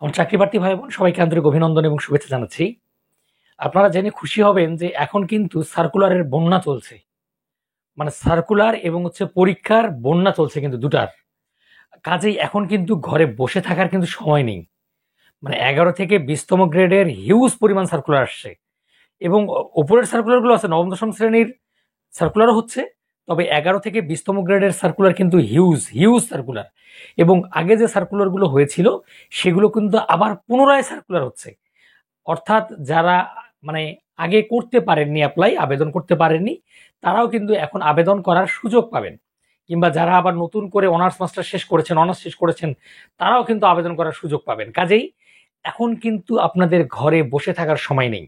আমার চাকরি প্রার্থী ভাই বোন সবাইকে আন্তরিক অভিনন্দন এবং শুভেচ্ছা জানাচ্ছি। আপনারা জেনে খুশি হবেন যে এখন কিন্তু সার্কুলারের বন্যা চলছে। মানে সার্কুলার এবং পরীক্ষার বন্যা চলছে কিন্তু দুটার। কাজেই এখন কিন্তু ঘরে বসে থাকার কিন্তু সময় নেই। মানে 11 থেকে 20তম গ্রেডের হিউজ পরিমাণ সার্কুলার আসছে এবং উপরের সার্কুলারগুলো আছে, নবম দশম শ্রেণীর সার্কুলারও হচ্ছে। তবে 11 থেকে 20তম গ্রেডের সার্কুলার কিন্তু হিউজ হিউজ সার্কুলার, এবং আগে যে সার্কুলারগুলো হয়েছিল সেগুলো কিন্তু আবার পুনরায় সার্কুলার হচ্ছে। অর্থাৎ যারা মানে আগে করতে পারেননি, আবেদন করতে পারেননি, তারাও কিন্তু এখন আবেদন করার সুযোগ পাবেন। কিংবা যারা আবার নতুন করে অনার্স মাস্টার শেষ করেছেন, অনার্স শেষ করেছেন, তারাও কিন্তু আবেদন করার সুযোগ পাবেন। কাজেই এখন কিন্তু আপনাদের ঘরে বসে থাকার সময় নেই।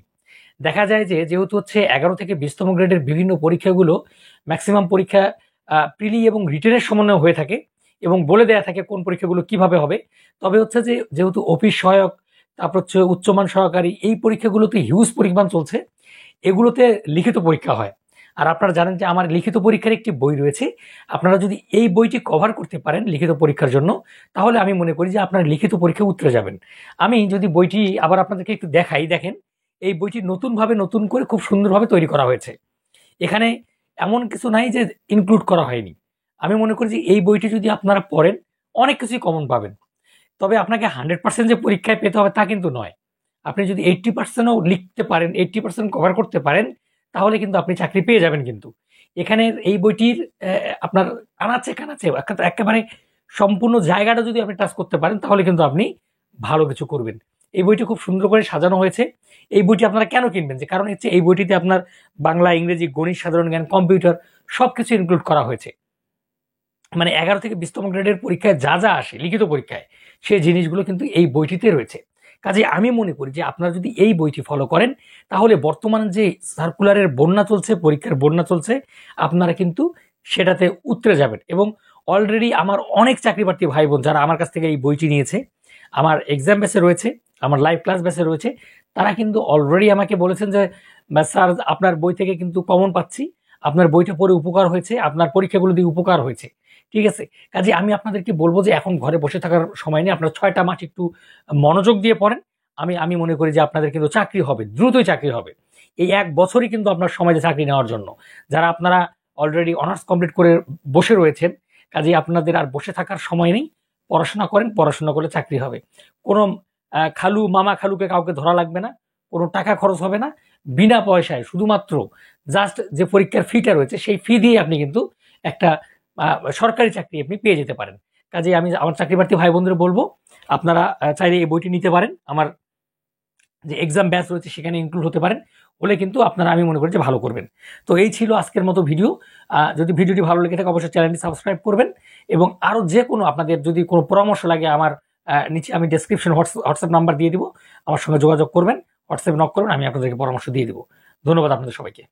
দেখা যায় যে যেহেতু 11 থেকে 20তম গ্রেডের বিভিন্ন পরীক্ষাগুলো ম্যাক্সিমাম পরীক্ষা প্রিলি এবং রিটেনের সমন্বয়ে হয়ে থাকে এবং বলে দেয়া থাকে কোন পরীক্ষাগুলো কিভাবে হবে। তবে যেহেতু অফিস সহায়ক, তারপর উচ্চমান সহকারী, এই পরীক্ষাগুলোতে হিউজ পরিমাণ চলছে। এগুলোতে লিখিত পরীক্ষা হয়। আর আপনারা জানেন যে আমার লিখিত পরীক্ষার একটি বই রয়েছে। আপনারা যদি এই বইটি কভার করতে পারেন লিখিত পরীক্ষার জন্য, তাহলে আমি মনে করি যে আপনারা লিখিত পরীক্ষা উতরে যাবেন। আমি যদি বইটি আবার আপনাদেরকে একটু দেখাই, দেখেন এই বইটি নতুন করে খুব সুন্দরভাবে তৈরি করা হয়েছে। এখানে এমন কিছু নাই যে ইনক্লুড করা হয়নি। আমি মনে করি যে এই বইটি যদি আপনারা পড়েন অনেক কিছুই কমন পাবেন। তবে আপনাকে 100% যে পরীক্ষায় পেতে হবে তা কিন্তু নয়। আপনি যদি 80%ও লিখতে পারেন, 80% কভার করতে পারেন, তাহলে কিন্তু আপনি চাকরি পেয়ে যাবেন। কিন্তু এখানে এই বইটির আপনার আনাচে কানাচে একেবারে সম্পূর্ণ জায়গাটা যদি আপনি টাচ করতে পারেন, তাহলে কিন্তু আপনি ভালো কিছু করবেন। এই বইটি খুব সুন্দর করে সাজানো হয়েছে। এই বইটি আপনারা কেন কিনবেন? যে কারণ এই বইটিতে আপনার বাংলা, ইংরেজি, গণিত, সাধারণ জ্ঞান, কম্পিউটার সবকিছু ইনক্লুড করা হয়েছে। মানে 11 থেকে 20তম গ্রেডের পরীক্ষায় যা যা আসে লিখিত পরীক্ষায়, সেই জিনিসগুলো কিন্তু এই বইটিতে রয়েছে। কাজে আমি মনে করি যে আপনারা যদি এই বইটি ফলো করেন, তাহলে বর্তমান যে সার্কুলারের বন্যা চলছে, পরীক্ষার বন্যা চলছে, আপনারা কিন্তু সেটাতে উতরে যাবেন। এবং অলরেডি আমার অনেক চাকরি প্রার্থী ভাই বোন যারা আমার কাছ থেকে এই বইটি নিয়েছে, আমার এক্সাম বেসে রয়েছে, আমার লাইভ ক্লাস বেসে রয়েছে, তারা কিন্তু অলরেডি আমাকে বলেছেন যে স্যার, আপনার বই থেকে কিন্তু কমন পাচ্ছি, আপনার বইটা পড়ে উপকার হয়েছে, আপনার পরীক্ষাগুলো দিয়ে উপকার হয়েছে। ঠিক আছে? কাজে আমি আপনাদেরকে বলবো যে এখন ঘরে বসে থাকার সময় নেই। আপনারা 6টা মাস একটু মনোযোগ দিয়ে পড়েন। আমি মনে করি যে আপনাদের কিন্তু চাকরি হবে, দ্রুতই চাকরি হবে। এই 1 বছরই কিন্তু আপনার সময় যে চাকরি নেওয়ার জন্য। যারা আপনারা অলরেডি অনার্স কমপ্লিট করে বসে রয়েছেন, কাজেই আপনাদের আর বসে থাকার সময় নেই। পড়াশোনা করেন, পড়াশোনা করলে চাকরি হবে। কোনো খালু, মামা খালুকে কাউকে ধরা লাগবে না, কোনো টাকা খরচ হবে না। বিনা পয়সায় শুধুমাত্র জাস্ট যে পরীক্ষার ফিটা রয়েছে সেই ফি দিয়ে আপনি কিন্তু একটা সরকারি চাকরি আপনি পেয়ে যেতে পারেন। কাজেই আমি আমার চাকরি প্রার্থী ভাই বোনদের বলবো, আপনারা চাইলে এই বইটি নিতে পারেন। আমার যে এক্সাম ব্যাচ রয়েছে সেখানে ইনক্লুড হতে পারেন, হলে কিন্তু আপনারা আমি মনে করি যে ভালো করবেন। তো এই ছিল আজকের মতো ভিডিও। যদি ভিডিওটি ভালো লেগে থাকে অবশ্যই চ্যানেলটি সাবস্ক্রাইব করবেন, এবং আরও যে কোনো আপনাদের যদি কোনো পরামর্শ লাগে, আমার নিচে আমি ডেসক্রিপশন হোয়াটসঅ্যাপ নাম্বার দিয়ে দিব, আমার সঙ্গে যোগাযোগ করবেন, হোয়াটসঅ্যাপ নক করবেন, আমি আপনাদেরকে পরামর্শ দিয়ে দিব। ধন্যবাদ আপনাদের সবাইকে।